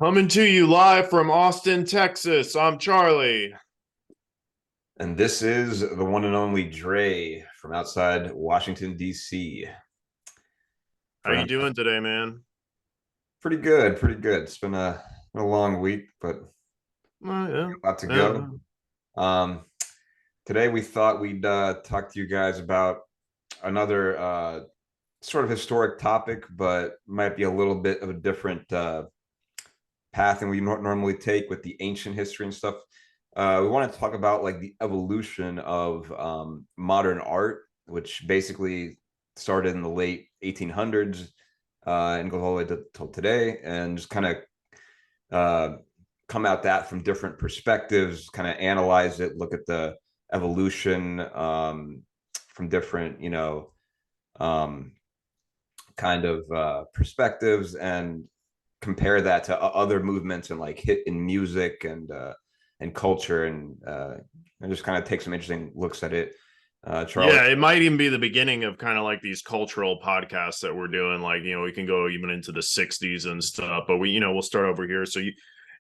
Coming to you live from Austin, Texas. I'm Charlie. And this is the one and only Dre from outside Washington, D.C. How you doing today, man? Pretty good, pretty good. It's been a long week, but Yeah. a lot to go. Today we thought we'd talk to you guys about another sort of historic topic, but might be a little bit of a different path than we normally take with the ancient history and stuff. We want to talk about like the evolution of modern art, which basically started in the late 1800s and goes all the way till today, and just kind of come at that from different perspectives, kind of analyze it, look at the evolution from different, kind of perspectives, and compare that to other movements and like hit in music and culture, and just kind of take some interesting looks at it. Charlie? Yeah, it might even be the beginning of kind of like these cultural podcasts that we're doing. Like, we can go even into the 60s and stuff, but we'll start over here. So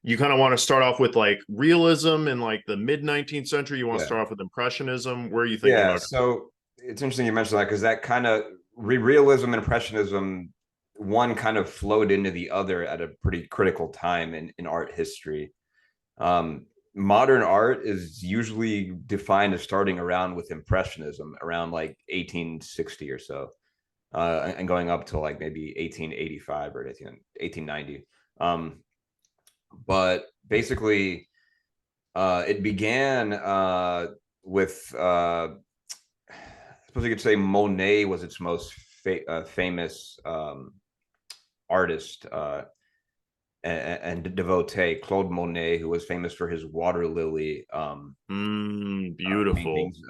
you kind of want to start off with like realism in like the mid 19th century. You want to start off with Impressionism. Where are you thinking about? So it's interesting you mentioned that, because that kind of realism and Impressionism, one kind of flowed into the other at a pretty critical time in art history. Modern art is usually defined as starting around with Impressionism around like 1860 or so, and going up to like maybe 1885 or 1890. But basically, it began with, I suppose you could say Monet was its most famous artist and devotee, Claude Monet, who was famous for his water lily beautiful paintings.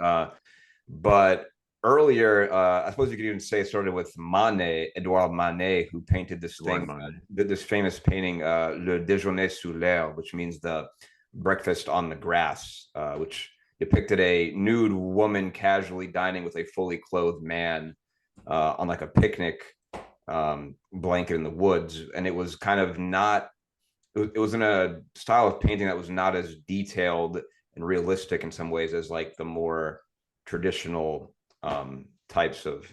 But earlier, I suppose you could even say it started with Manet, Edouard Manet, who painted this this famous painting, Le Déjeuner sous l'herbe, which means the breakfast on the grass, which depicted a nude woman casually dining with a fully clothed man on like a picnic blanket in the woods. And it was kind of not, it was in a style of painting that was not as detailed and realistic in some ways as like the more traditional types of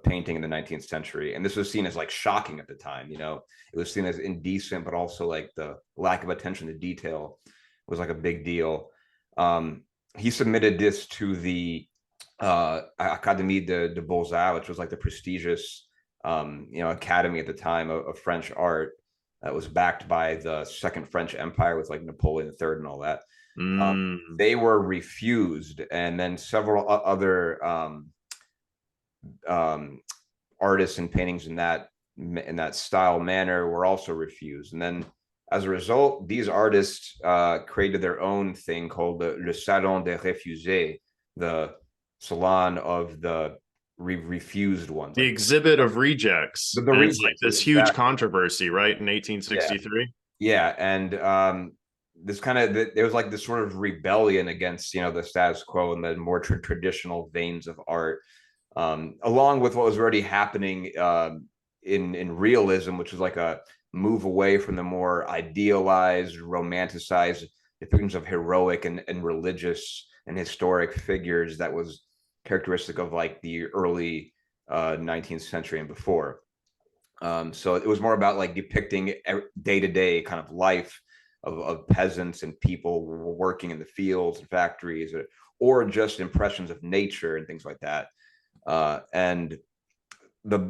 painting in the 19th century. And this was seen as like shocking at the time. It was seen as indecent, but also like the lack of attention to detail was like a big deal. He submitted this to the Académie de Beaux-Arts, which was like the prestigious academy at the time of French art, that was backed by the Second French Empire with like Napoleon III and all that. They were refused, and then several other artists and paintings in that style manner were also refused. And then as a result, these artists created their own thing called le Salon des Refusés, the salon of the refused ones, the exhibit of rejects. It's like this huge controversy, right, in 1863. Yeah, and this kind of, there was like this sort of rebellion against the status quo and the more traditional veins of art, along with what was already happening in realism, which was like a move away from the more idealized, romanticized depictions of heroic and religious and historic figures that was characteristic of like the early 19th century and before. So it was more about like depicting day-to-day kind of life of peasants and people working in the fields and factories, or just impressions of nature and things like that. And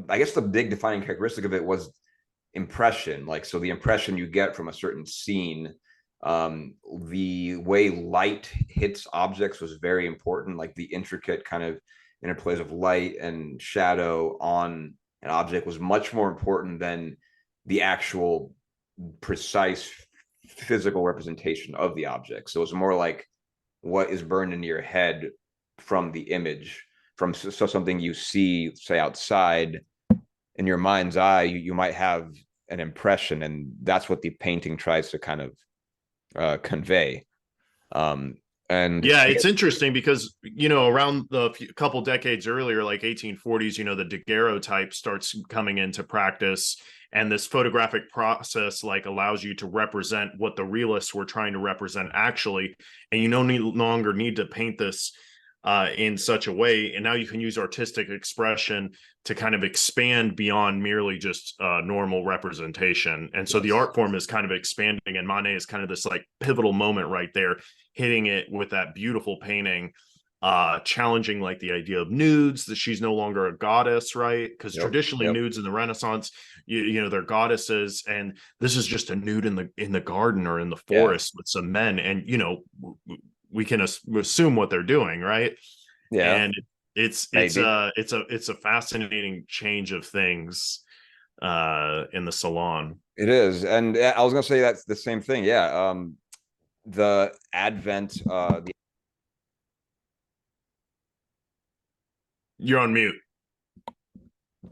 I guess the big defining characteristic of it was impression. Like, so the impression you get from a certain scene, the way light hits objects was very important. Like the intricate kind of interplays of light and shadow on an object was much more important than the actual precise physical representation of the object. So it's more like what is burned into your head from the image, from something you see, say, outside. In your mind's eye, you might have an impression, and that's what the painting tries to kind of convey. And yeah, it's interesting because, around the couple decades earlier, like 1840s, the daguerreotype starts coming into practice. And this photographic process like allows you to represent what the realists were trying to represent actually. And you no longer need to paint this in such a way. And now you can use artistic expression to kind of expand beyond merely just normal representation. And so the art form is kind of expanding, and Monet is kind of this like pivotal moment right there, hitting it with that beautiful painting, challenging like the idea of nudes, that she's no longer a goddess, right? Because traditionally nudes in the Renaissance, they're goddesses, and this is just a nude in the garden or in the forest with some men, and we can assume what they're doing, right? And it's a fascinating change of things in the salon. It is. And I was gonna say that's the same thing. The advent You're on mute.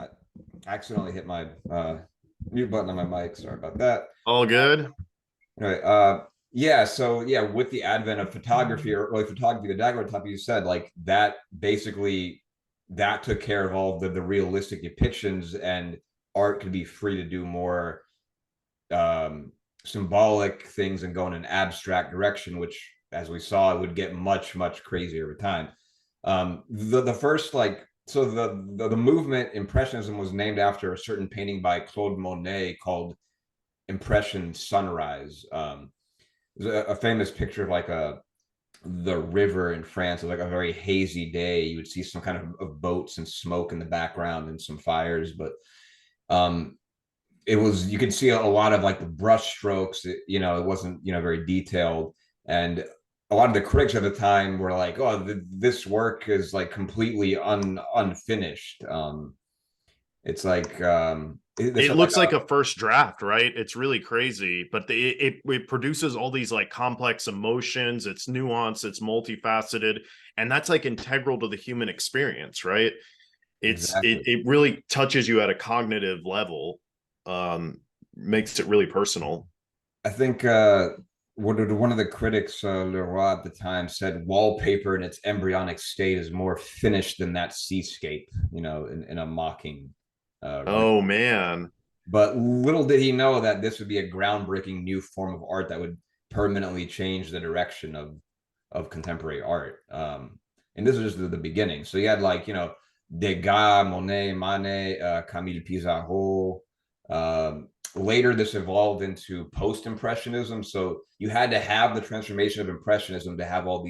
I accidentally hit my mute button on my mic. Sorry about that. All good. Anyway, with the advent of photography, or early photography, the daguerreotype, you said, like, that basically that took care of all the realistic depictions, and art could be free to do more symbolic things and go in an abstract direction, which, as we saw, it would get much, much crazier over time. The first, like, so the movement Impressionism was named after a certain painting by Claude Monet called Impression Sunrise. There's a famous picture of like the river in France, like a very hazy day. You would see some kind of boats and smoke in the background and some fires, but it was, you could see a lot of like the brush strokes. It wasn't very detailed, and a lot of the critics at the time were like, "Oh, this work is like completely unfinished." It's like it looks like a first draft, right? It's really crazy, but it produces all these like complex emotions. It's nuanced, it's multifaceted, and that's like integral to the human experience, right? It really touches you at a cognitive level, makes it really personal. I think one of the critics, Leroy, at the time, said wallpaper in its embryonic state is more finished than that seascape, in a mocking. Oh man! But little did he know that this would be a groundbreaking new form of art that would permanently change the direction of contemporary art. And this is just the beginning. So you had, like, Degas, Monet, Manet, Camille Pissarro. Later, this evolved into post-impressionism. So you had to have the transformation of impressionism to have all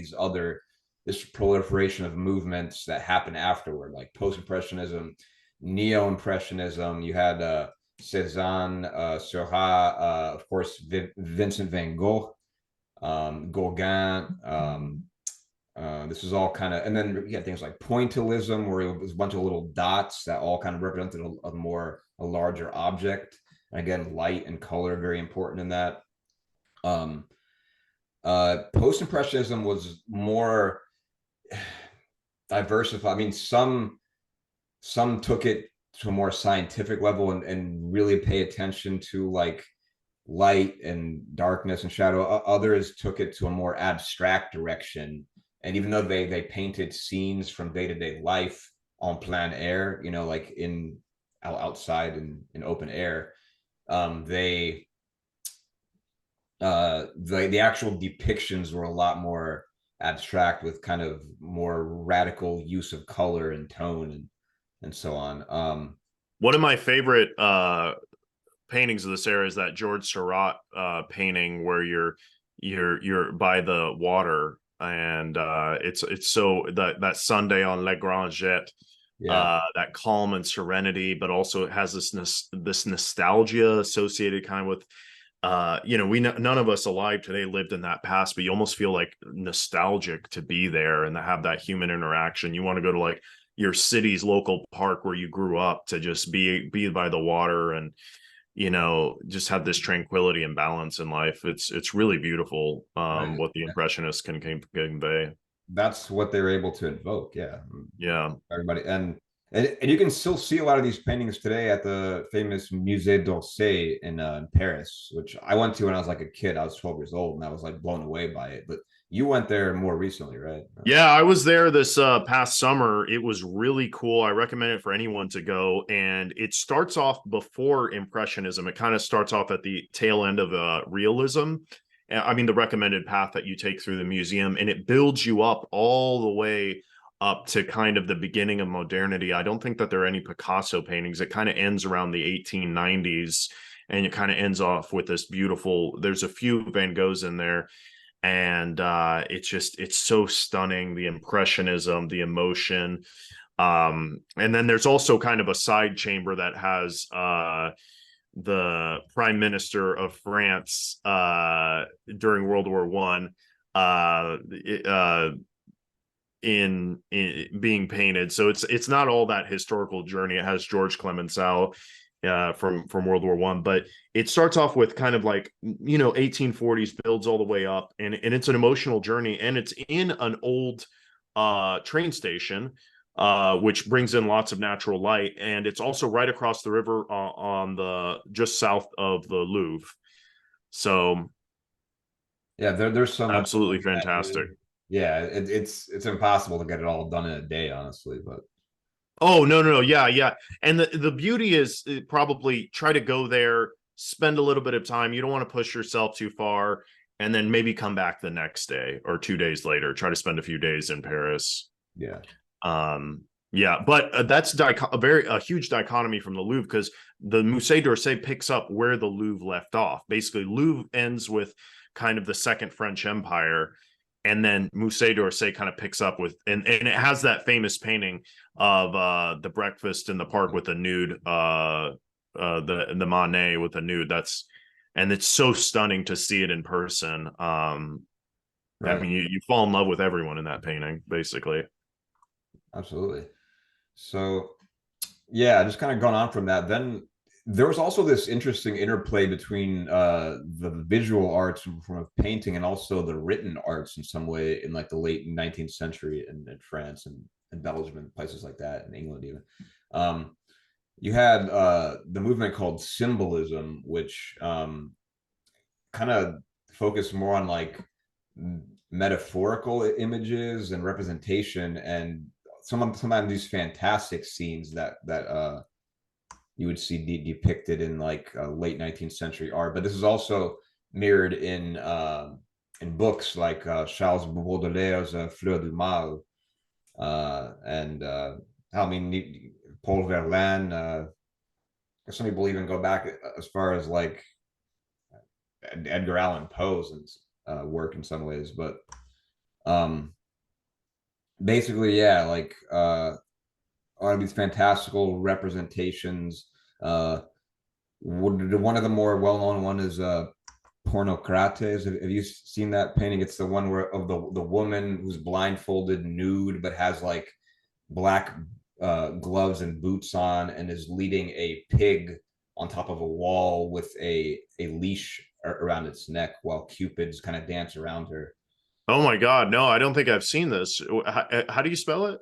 this proliferation of movements that happened afterward, like post-impressionism, neo-impressionism. You had Cézanne, Seurat, of course, Vincent van Gogh, Gauguin. This is all kind of, and then you had things like pointillism, where it was a bunch of little dots that all kind of represented a larger object. And again, light and color very important in that. Post-impressionism was more diversified. I mean, some took it to a more scientific level and really pay attention to like light and darkness and shadow. Others took it to a more abstract direction. And even though they painted scenes from day-to-day life en plein air, like outside in open air, the actual depictions were a lot more abstract, with kind of more radical use of color and tone and so on. One of my favorite paintings of this era is that Georges Seurat painting where you're by the water, and it's so that Sunday on Le Grand Jet. That calm and serenity, but also it has this nostalgia associated kind of with none of us alive today lived in that past, but you almost feel like nostalgic to be there and to have that human interaction. You want to go to like your city's local park where you grew up to just be by the water and just have this tranquility and balance in life. It's really beautiful what the Impressionists can convey. That's what they're able to invoke. Yeah, everybody. And you can still see a lot of these paintings today at the famous Musée d'Orsay in Paris, which I went to when I was like a kid. I was 12 years old and I was like blown away by it. But You went there more recently, right? Yeah, I was there this past summer. It was really cool. I recommend it for anyone to go. And it starts off before Impressionism. It kind of starts off at the tail end of realism. I mean, the recommended path that you take through the museum, and it builds you up all the way up to kind of the beginning of modernity. I don't think that there are any Picasso paintings. It kind of ends around the 1890s, and it kind of ends off with this beautiful, there's a few Van Goghs in there, and it's so stunning, the impressionism, the emotion. And then there's also kind of a side chamber that has the prime minister of France during World War One in being painted. So it's not all that historical journey. It has George Clemenceau from World War One, but it starts off with kind of like, 1840s, builds all the way up, and it's an emotional journey, and it's in an old train station, which brings in lots of natural light, and it's also right across the river on the just south of the Louvre. So yeah, there's so much absolutely fantastic. Yeah, it's impossible to get it all done in a day, honestly, but Oh, no. Yeah. And the beauty is probably try to go there, spend a little bit of time. You don't want to push yourself too far, and then maybe come back the next day or 2 days later. Try to spend a few days in Paris. yeah. Yeah, but that's a huge dichotomy from the Louvre, because the Musée d'Orsay picks up where the Louvre left off. Basically, Louvre ends with kind of the Second French Empire, and then Musée d'Orsay kind of picks up with, and it has that famous painting of the breakfast in the park with the nude, the Monet with the nude. And it's so stunning to see it in person. Right. I mean, you fall in love with everyone in that painting, basically. Absolutely. So, yeah, just kind of gone on from that. Then there was also this interesting interplay between the visual arts from painting and also the written arts in some way in like the late 19th century in France and Belgium and places like that, in England even. You had the movement called symbolism, which kind of focused more on like metaphorical images and representation, and sometimes these fantastic scenes that you would see depicted in like late 19th century art. But this is also mirrored in books like Charles Baudelaire's Fleur du Mal, and I mean Paul Verlaine. Some people even go back as far as like Edgar Allan Poe's work in some ways, but basically, yeah, like a lot of these fantastical representations. One of the more well-known one is Pornocrates. Have you seen that painting? It's the one where of the woman who's blindfolded, nude, but has like black gloves and boots on, and is leading a pig on top of a wall with a leash around its neck while Cupids kind of dance around her. Oh my God, no, I don't think I've seen this. How do you spell it?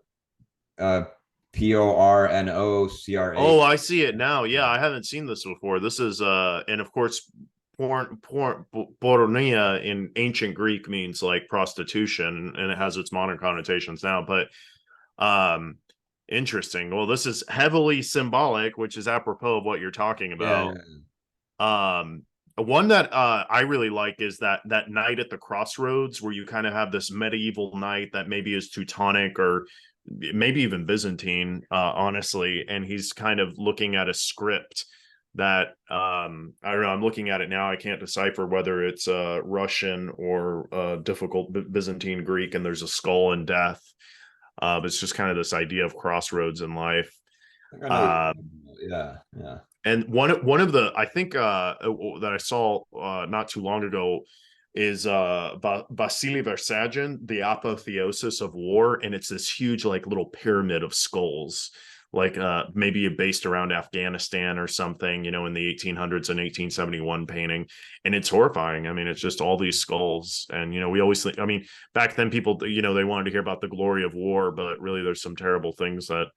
Pornocra. Oh, I see it now. Yeah, I haven't seen this before. This is and of course, porneia in ancient Greek means like prostitution, and it has its modern connotations now. But interesting. Well, this is heavily symbolic, which is apropos of what you're talking about. Yeah. One that I really like is that night at the crossroads, where you kind of have this medieval night that maybe is Teutonic or maybe even Byzantine, honestly, and he's kind of looking at a script that I don't know, I'm looking at it now, I can't decipher whether it's Russian or difficult Byzantine Greek, and there's a skull and death. But it's just kind of this idea of crossroads in life. Yeah. And one of the, I think that I saw not too long ago is Vasily Versagin, The Apotheosis of War, and it's this huge like little pyramid of skulls, like maybe based around Afghanistan or something, in the 1800s, and 1871 painting, and it's horrifying. I mean, it's just all these skulls, and we always think, I mean, back then people, they wanted to hear about the glory of war, but really there's some terrible things that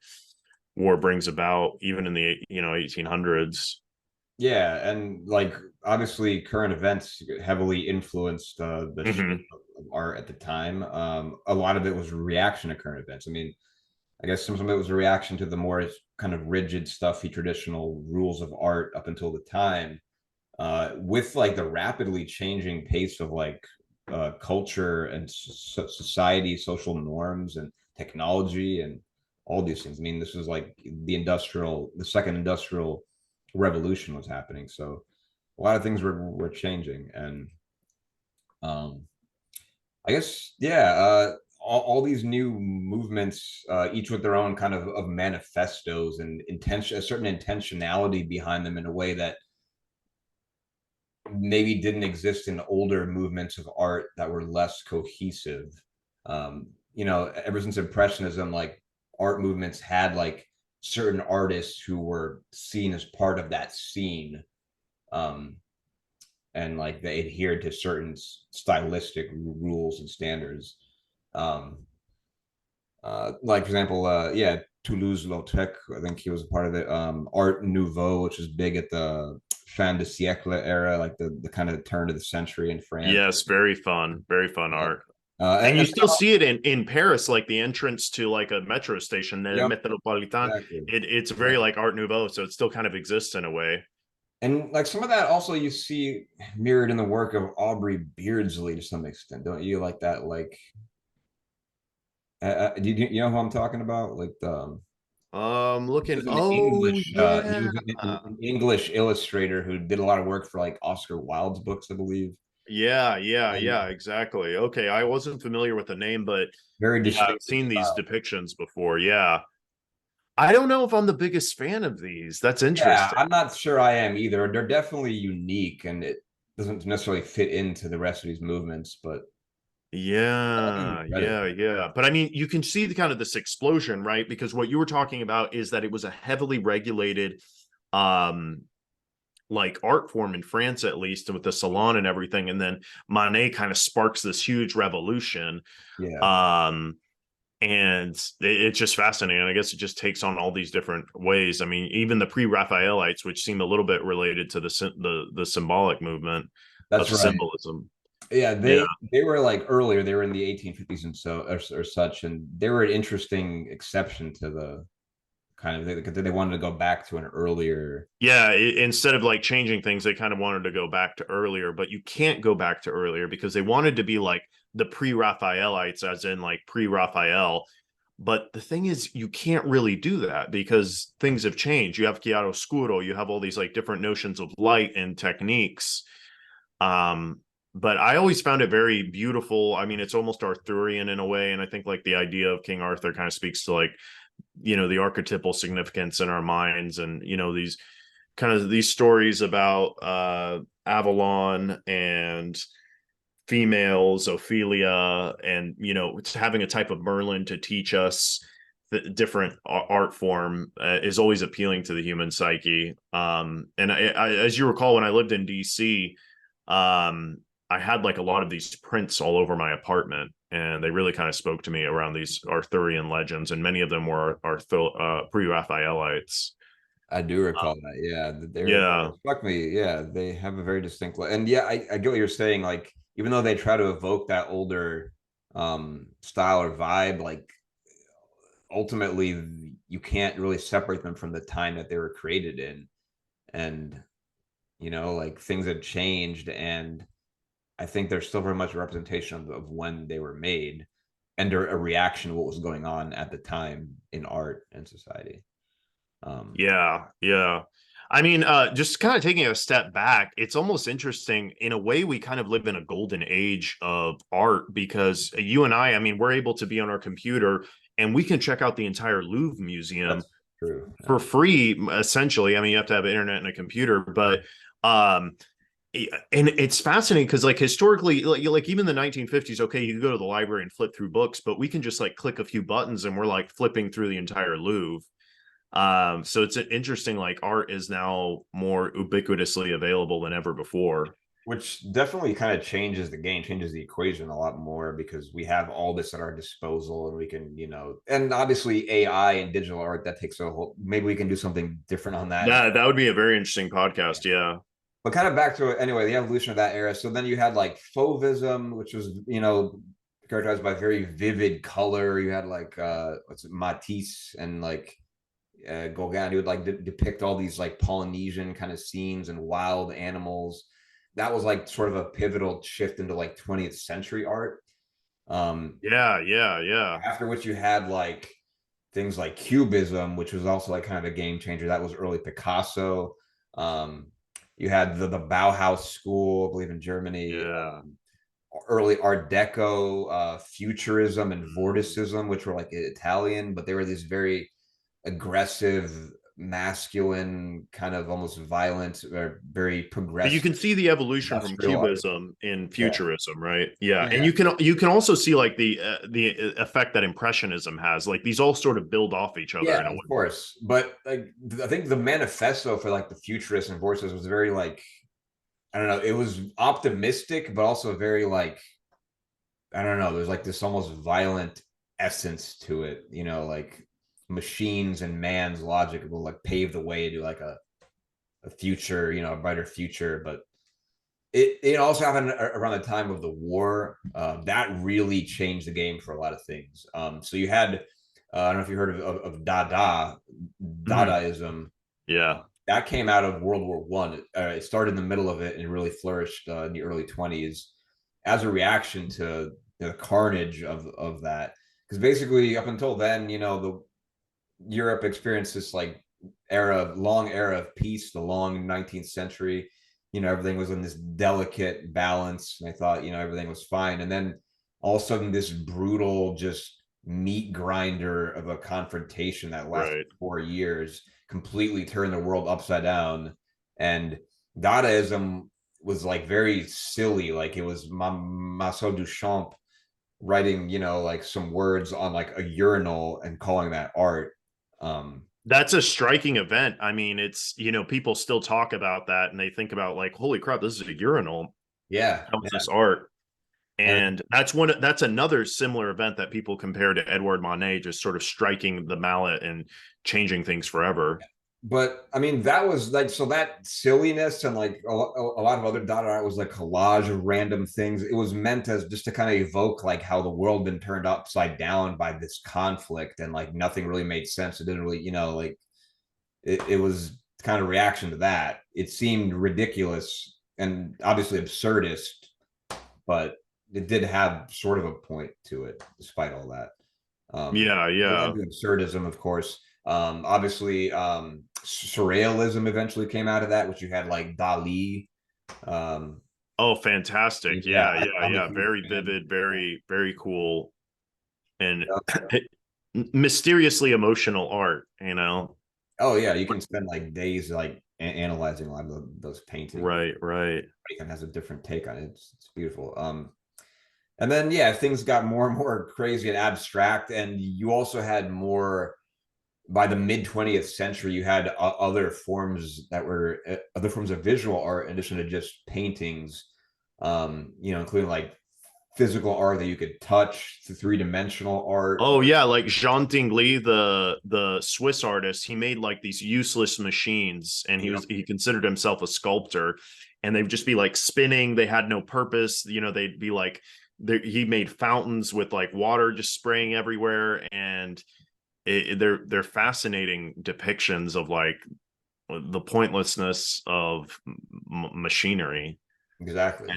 war brings about, even in the 1800s. Yeah, and like obviously current events heavily influenced the shape Hmm. of art at the time. A lot of it was a reaction to current events. I mean, I guess some of it was a reaction to the more kind of rigid, stuffy, traditional rules of art up until the time. With like the rapidly changing pace of like culture and society, social norms and technology and all these things. I mean, this was like the second industrial revolution was happening. So a lot of things were changing, and um, I guess yeah, all these new movements, each with their own kind of manifestos and intention, a certain intentionality behind them in a way that maybe didn't exist in older movements of art that were less cohesive. Ever since Impressionism, like art movements had like certain artists who were seen as part of that scene. Um, and like they adhered to certain stylistic rules and standards. Um, like for example, yeah, Toulouse-Lautrec, I think he was a part of it. Art Nouveau, which is big at the fin de siècle era, like the kind of turn of the century in France. Yes, very fun Yeah. art. And you And still see it in Paris, like the entrance to like a metro station, the yep, Metropolitan. exactly. It's very Yeah. like Art Nouveau, so it still kind of exists in a way. And like some of that also you see mirrored in the work of Aubrey Beardsley to some extent, don't you? Like that, like do you know who I'm talking about? Like the He Looking. was an Oh English. He yeah, was an English illustrator who did a lot of work for like Oscar Wilde's books, I believe. yeah, And exactly. Okay, I wasn't familiar with the name, but very yeah, I've distinctive seen these style. depictions before. Yeah, I don't know if I'm the biggest fan of these. That's Yeah, interesting. I'm not sure I am either. They're definitely unique, and it doesn't necessarily fit into the rest of these movements, but I'll give them credit. Yeah. But I mean, you can see the kind of this explosion, right? Because what you were talking about is that it was a heavily regulated um like art form in France, at least with the salon and everything. And then Monet kind of sparks this huge revolution. Yeah, Um and it's just fascinating. I guess it just takes on all these different ways. I mean, even the pre-Raphaelites, which seem a little bit related to the symbolic movement that's of right. symbolism. Yeah, Yeah. they were like earlier. They were in the 1850s and so or such, and they were an interesting exception to the kind of they wanted to go back to an earlier. Yeah, instead of like changing things, they kind of wanted to go back to earlier, but you can't go back to earlier because they wanted to be like the pre-Raphaelites, as in like pre-Raphael. But the thing is, you can't really do that because things have changed. You have chiaroscuro, you have all these like different notions of light and techniques. Um, but I always found it very beautiful. I mean, it's almost Arthurian in a way, and I think like the idea of King Arthur kind of speaks to like the archetypal significance in our minds, and these kind of these stories about Avalon and females, Ophelia, and it's having a type of Merlin to teach us the different art form is always appealing to the human psyche. And as you recall, when I lived in DC, um, I had like a lot of these prints all over my apartment, and they really kind of spoke to me around these Arthurian legends, and many of them were pre-Raphaelites. I do Uh, recall that. Yeah, they're yeah, struck me. Yeah, they have a very distinct and yeah, I get what you're saying. Like even though they try to evoke that older style or vibe, like ultimately you can't really separate them from the time that they were created in. And like things have changed, and I think they're still very much a representation of when they were made and a reaction to what was going on at the time in art and society. Um, yeah. I mean, just kind of taking a step back, it's almost interesting in a way. We kind of live in a golden age of art because you and I mean, we're able to be on our computer and we can check out the entire Louvre Museum that's true. for free, essentially. I mean, you have to have internet and a computer, but um, and it's fascinating because like historically, like even the 1950s, okay, you can go to the library and flip through books, but we can just like click a few buttons and we're like flipping through the entire Louvre. So it's interesting, like art is now more ubiquitously available than ever before. which definitely kind of changes the game, changes the equation a lot more, because we have all this at our disposal, and we can, and obviously AI and digital art, that takes a whole, maybe we can do something different on that. That would be a very interesting podcast. Yeah. But kind of back to it anyway, the evolution of that era. So then you had like Fauvism, which was, characterized by very vivid color. You had like what's it, Matisse and like Gauguin, who would like depict all these like Polynesian kind of scenes and wild animals. That was like sort of a pivotal shift into like 20th century art. Yeah. After which you had like things like Cubism, which was also like kind of a game changer. That was early Picasso. You had the Bauhaus school, I believe, in Germany. Yeah. Early Art Deco, Futurism, and Vorticism, which were like Italian, but they were these very aggressive, masculine, kind of almost violent, or very progressive. But you can see the evolution from Cubism in Futurism, right? Yeah, and you can also see like the effect that Impressionism has. Like these all sort of build off each other. Yeah, of course. But like I think the manifesto for like the Futurists and Vortists was very like, I don't know, it was optimistic, but also very like, I don't know, there's like this almost violent essence to it, like machines and man's logic will like pave the way to like a future, a brighter future. But it also happened around the time of the war. That really changed the game for a lot of things. So you had, I don't know if you heard of Dadaism. Yeah. That came out of World War One. It started in the middle of it and really flourished in the early 20s as a reaction to the carnage of that. Because basically, up until then, the Europe experienced this like long era of peace, the long 19th century. Everything was in this delicate balance, and I thought, everything was fine. And then all of a sudden, this brutal, just meat grinder of a confrontation that lasted 4 years completely turned the world upside down. And Dadaism was like very silly. Like it was Marcel Duchamp writing, like some words on like a urinal and calling that art. That's a striking event. I mean, it's, people still talk about that and they think about like, holy crap, this is a urinal. Yeah. How was this art? And that's another similar event that people compare to Edouard Monet, just sort of striking the mallet and changing things forever. But I mean, that was like, so that silliness and like a lot of other Dada art was like collage of random things. It was meant as just to kind of evoke like how the world been turned upside down by this conflict, and like nothing really made sense. It didn't really, like it was kind of reaction to that. It seemed ridiculous and obviously absurdist, but it did have sort of a point to it despite all that. Absurdism, of course. Obviously, surrealism eventually came out of that, which you had like Dali. Oh, fantastic. Yeah. Very vivid, very, very cool. And mysteriously emotional art, Oh yeah, you can spend like days like analyzing a lot of those paintings. Right. Everyone has a different take on it. It's beautiful. And then things got more and more crazy and abstract, and you also had more. By the mid 20th century, you had other forms of visual art in addition to just paintings, including like physical art that you could touch, the three-dimensional art. Oh yeah, like Jean Tinguely, the Swiss artist, he made like these useless machines, and he considered himself a sculptor, and they'd just be like spinning. They had no purpose. They'd be like, he made fountains with like water just spraying everywhere, and they're fascinating depictions of like the pointlessness of machinery. Exactly.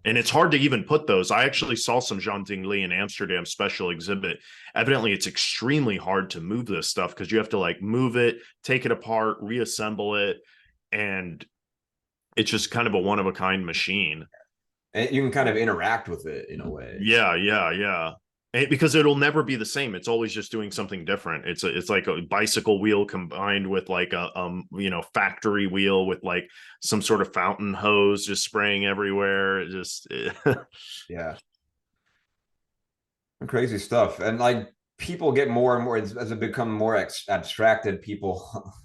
And it's hard to even put those. I actually saw some Jean Tinguely in Amsterdam special exhibit. Evidently it's extremely hard to move this stuff because you have to like move it, take it apart, reassemble it, and it's just kind of a one-of-a-kind machine. And you can kind of interact with it in a way. Yeah. Because it'll never be the same. It's always just doing something different. It's like a bicycle wheel combined with like a factory wheel with like some sort of fountain hose just spraying everywhere. Yeah, crazy stuff. And like people get more and more as it become more abstracted.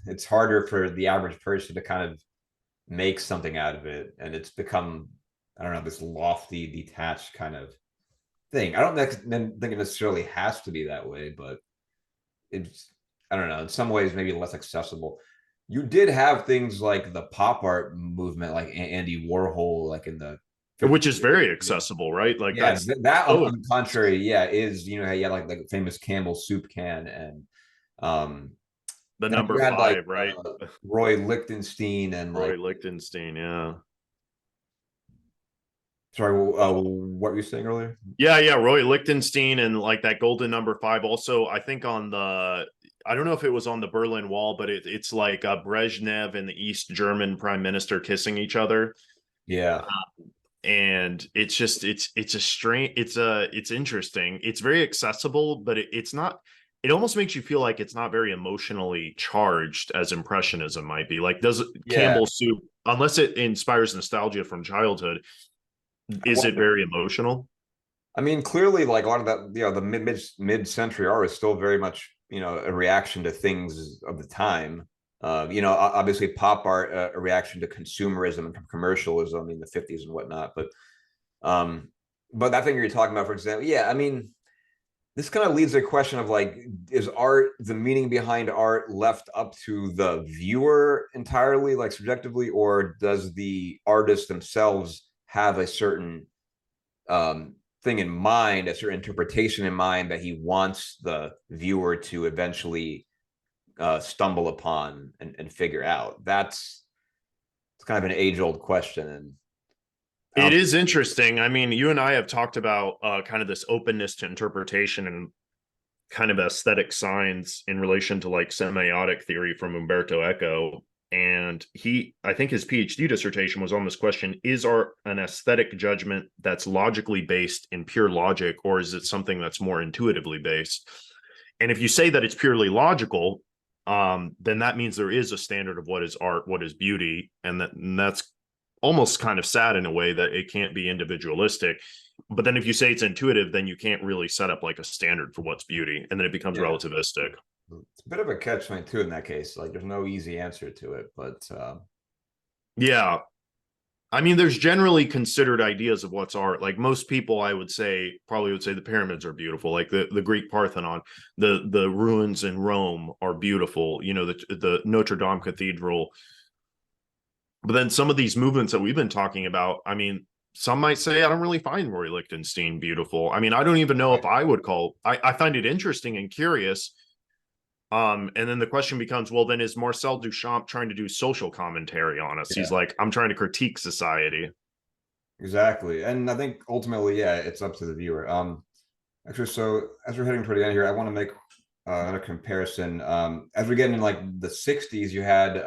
It's harder for the average person to kind of make something out of it, and it's become I don't know, this lofty, detached kind of thing. I don't think it necessarily has to be that way, but it's, I don't know, in some ways maybe less accessible. You did have things like the pop art movement, like Andy Warhol, like in the which 50s. is very accessible, right? Like Yeah, that's that so on the contrary, yeah, is, you know, yeah, like the famous Campbell soup can, and um the then you number had like five, right? Roy Lichtenstein and Roy like, Lichtenstein, yeah. sorry, what were you saying earlier? Yeah, Roy Lichtenstein and like that golden number five. Also, I think on the, I don't know if it was on the Berlin Wall, but it's like Brezhnev and the East German prime minister kissing each other. Yeah, And it's just it's a strange, it's interesting. It's very accessible, but it's not. It almost makes you feel like it's not very emotionally charged as Impressionism might be. Like, does yeah. Campbell Soup, unless it inspires nostalgia from childhood, I is it wonder. very emotional? I mean, clearly, like a lot of that, you know, the mid century art is still very much, you know, a reaction to things of the time. You know, obviously, pop art, a reaction to consumerism and commercialism in the 50s and whatnot. Um, but that thing you're talking about, for example, yeah, I mean, this kind of leads to a question of like, is art, the meaning behind art, left up to the viewer entirely, like subjectively, or does the artist themselves have a certain thing in mind, a certain interpretation in mind that he wants the viewer to eventually stumble upon and figure out? It's kind of an age-old question, and It is interesting. I mean, you and I have talked about kind of this openness to interpretation and kind of aesthetic signs in relation to like semiotic theory from Umberto Eco. And I think his PhD dissertation was on this question: is art an aesthetic judgment that's logically based in pure logic, or is it something that's more intuitively based? And if you say that it's purely logical, then that means there is a standard of what is art, what is beauty, and that's almost kind of sad in a way that it can't be individualistic. But then if you say it's intuitive, then you can't really set up like a standard for what's beauty, and then it becomes yeah, relativistic. it's a bit of a catch-22 in that case. Like, there's no easy answer to it, but Yeah. I mean, there's generally considered ideas of what's art. Like most people, I would say, probably would say the pyramids are beautiful, like the Greek Parthenon, the ruins in Rome are beautiful. You know, the Notre Dame Cathedral. But then some of these movements that we've been talking about, I mean, some might say I don't really find Roy Lichtenstein beautiful. I mean, I don't even know if I would call. I find it interesting and curious. And then the question becomes, well, then is Marcel Duchamp trying to do social commentary on us? yeah, He's like, I'm trying to critique society. exactly. And I think ultimately, yeah, it's up to the viewer. Actually, so as we're heading toward the end here, I want to make another comparison. As we get in like the 60s, you had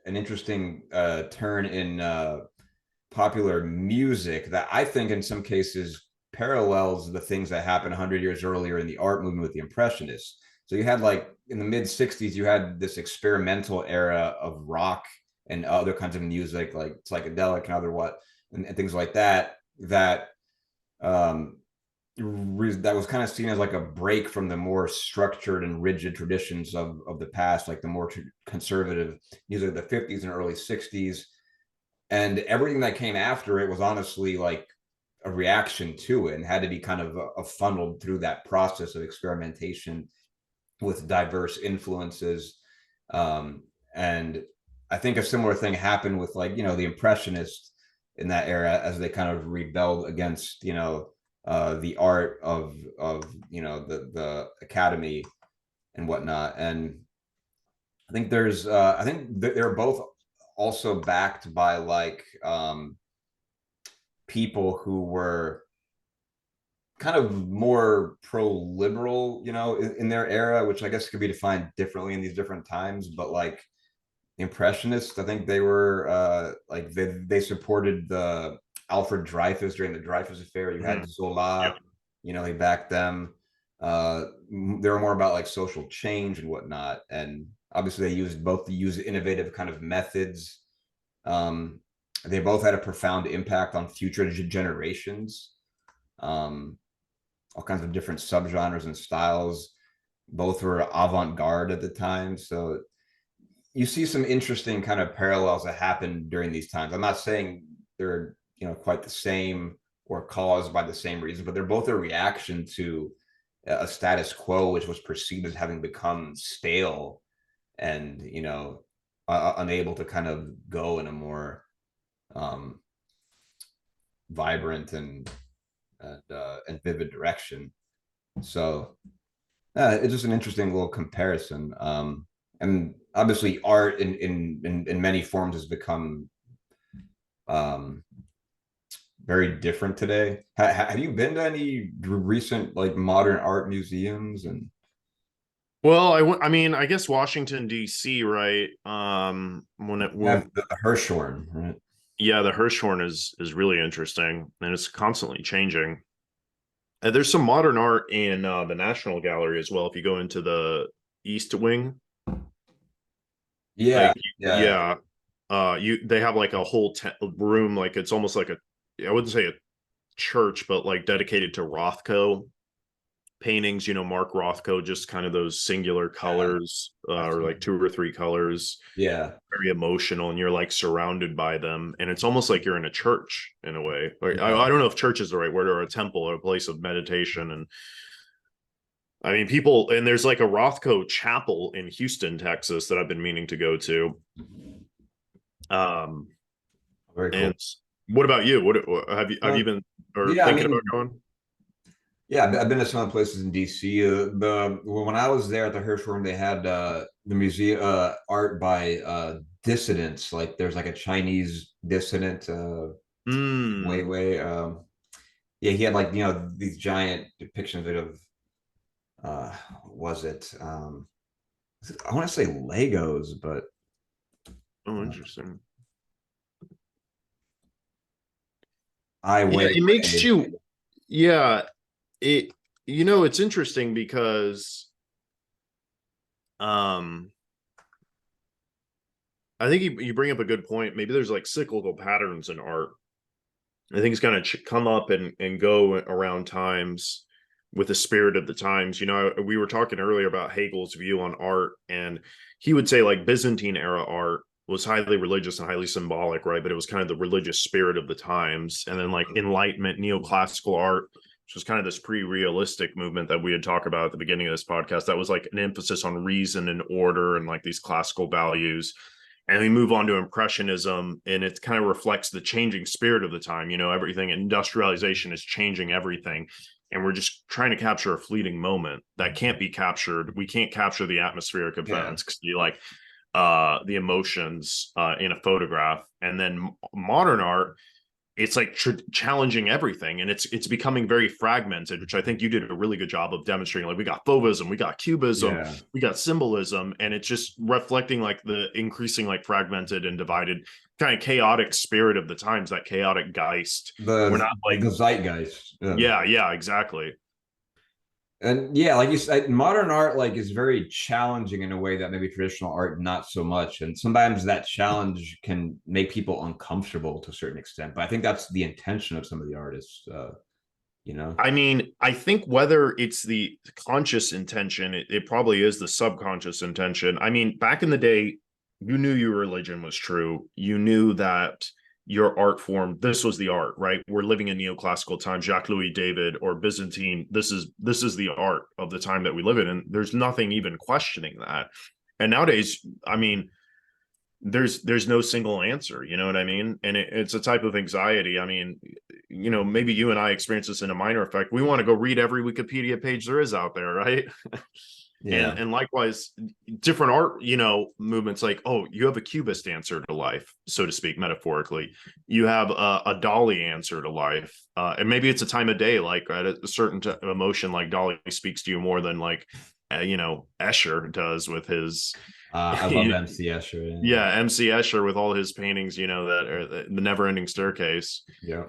an interesting turn in popular music that I think in some cases parallels the things that happened 100 years earlier in the art movement with the Impressionists. So you had like in the mid 60s, you had this experimental era of rock and other kinds of music like psychedelic and other what and things like that um, that was kind of seen as like a break from the more structured and rigid traditions of the past, like the more conservative music of the 50s and early 60s. And everything that came after it was honestly like a reaction to it and had to be kind of funneled through that process of experimentation with diverse influences. And I think a similar thing happened with like, you know, the Impressionists in that era as they kind of rebelled against, you know, the art of you know the academy and whatnot. And I think I think they're both also backed by like people who were kind of more pro-liberal, you know, in their era, which I guess could be defined differently in these different times. But like Impressionists, I think they were like they supported the Alfred Dreyfus during the Dreyfus affair. You had Mm-hmm. Zola, Yep. you know, he backed them. They were more about like social change and whatnot, and obviously they use innovative kind of methods. Um, they both had a profound impact on future generations. Um, all kinds of different subgenres and styles. Both were avant-garde at the time, so you see some interesting kind of parallels that happen during these times. I'm not saying they're quite the same or caused by the same reason, but they're both a reaction to a status quo which was perceived as having become stale and unable to kind of go in a more vibrant and vivid direction. So it's just an interesting little comparison. And obviously art in many forms has become very different today. Have you been to any recent like modern art museums? And Well, I mean, I guess Washington D.C., right? When the Hirshhorn, right? Yeah, the Hirshhorn is really interesting, and it's constantly changing. And there's some modern art in the National Gallery as well. If you go into the East Wing, Yeah, like yeah. yeah, they have like a whole room, like it's almost like I wouldn't say a church, but like dedicated to Rothko paintings. Mark Rothko, just kind of those singular colors, or like two or three colors. Yeah. Very emotional, and you're like surrounded by them, and it's almost like you're in a church in a way. Like, Yeah. I don't know if church is the right word, or a temple, or a place of meditation. And I mean, people, and there's like a Rothko chapel in Houston, Texas, that I've been meaning to go to. Very cool. And what about you? What have you been or Yeah, thinking about going? Yeah, I've been to some places in DC. When I was there at the Hirshhorn, they had the museum art by dissidents. Like there's like a Chinese dissident, Mm. Weiwei. Yeah, he had like these giant depictions of was it? I want to say Legos, but Oh, interesting. I Yeah, Weiwei. it makes you. Yeah, it's interesting because um I think you bring up a good point. Maybe there's like cyclical patterns in art. I think it's going to come up and go around times with the spirit of the times. We were talking earlier about Hegel's view on art, and he would say like Byzantine era art was highly religious and highly symbolic, right? But it was kind of the religious spirit of the times. And then like Enlightenment, neoclassical art, which was kind of this pre-realistic movement that we had talked about at the beginning of this podcast, that was like an emphasis on reason and order and like these classical values. And we move on to Impressionism, and it kind of reflects the changing spirit of the time. Everything, industrialization is changing everything, and we're just trying to capture a fleeting moment that can't be captured. We can't capture the atmospheric events because you like the emotions in a photograph. And then modern art, it's like challenging everything, and it's becoming very fragmented, which I think you did a really good job of demonstrating. Like we got fauvism, we got cubism, we got symbolism, and it's just reflecting like the increasing like fragmented and divided kind of chaotic spirit of the times, that chaotic geist. We're not like the zeitgeist. Yeah, exactly. And yeah, like you said, modern art like is very challenging in a way that maybe traditional art not so much. And sometimes that challenge can make people uncomfortable to a certain extent. But I think that's the intention of some of the artists. I mean, I think whether it's the conscious intention, it probably is the subconscious intention. I mean, back in the day, you knew your religion was true. You knew that your art form, this was the art, right? We're living in neoclassical times, Jacques Louis David or Byzantine. This is the art of the time that we live in, and there's nothing even questioning that. And nowadays, I mean, there's no single answer, you know what I mean? And it's a type of anxiety. I mean, maybe you and I experience this in a minor effect. We want to go read every Wikipedia page there is out there, right? Yeah. And likewise, different art, movements, like, oh, you have a Cubist answer to life, so to speak, metaphorically. You have a Dali answer to life. And maybe it's a time of day, like at a certain emotion, like Dali speaks to you more than like, Escher does with his. I love MC Escher. Yeah, MC Escher with all his paintings, that are the never-ending staircase. Yeah.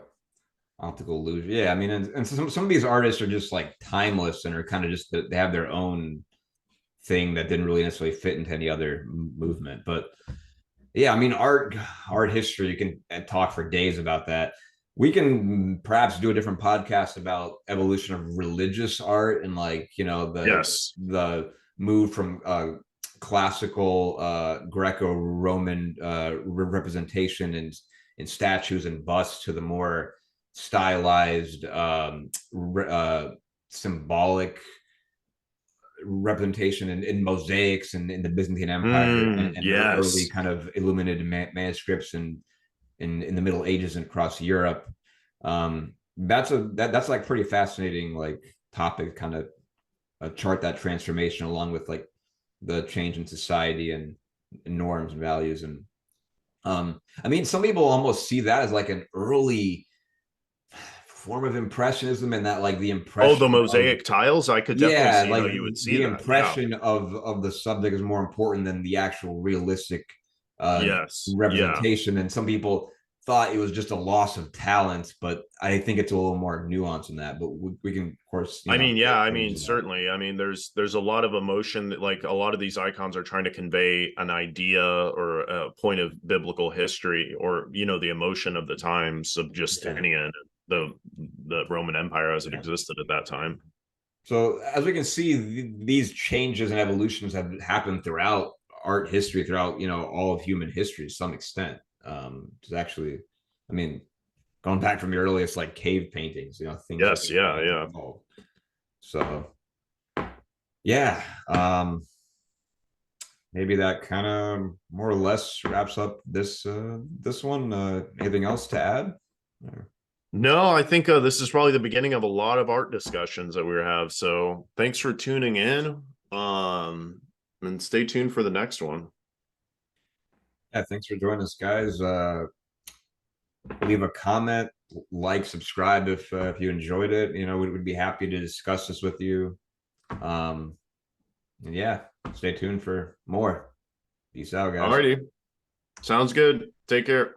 Optical illusion. Yeah, I mean, and some of these artists are just like timeless and are kind of just they have their own thing that didn't really necessarily fit into any other movement. But yeah, I mean, art history, you can talk for days about that. We can perhaps do a different podcast about evolution of religious art and like, the move from classical Greco-Roman representation and in statues and busts to the more stylized, symbolic representation in mosaics and in the Byzantine Empire, and early Yes. kind of illuminated manuscripts in the Middle Ages and across Europe. That's like pretty fascinating like topic, kind of chart that transformation along with like the change in society and norms and values. And I mean, some people almost see that as like an early form of impressionism, and that like the Oh, the impression mosaic tiles, I could definitely yeah, see like how you would see the that. Yeah. impression of the subject is more important than the actual realistic Yes. Yeah. representation. And some people thought it was just a loss of talent, but I think it's a little more nuanced than that. But we can, of course, I mean, yeah, I mean, that. certainly. I mean, there's a lot of emotion that like a lot of these icons are trying to convey an idea or a point of biblical history, or the emotion of the times of Justinian, the Roman Empire as it existed at that time. So as we can see, these changes and evolutions have happened throughout art history, throughout all of human history to some extent. It's actually, I mean, going back from the earliest like cave paintings, things. Yes, yeah. So yeah, maybe that kind of more or less wraps up this one. Anything else to add? No, I think this is probably the beginning of a lot of art discussions that we have. So thanks for tuning in. And stay tuned for the next one. Yeah, thanks for joining us, guys. Leave a comment, like, subscribe if you enjoyed it. We'd be happy to discuss this with you. And yeah, stay tuned for more. Peace out, guys. Alrighty. Sounds good. Take care.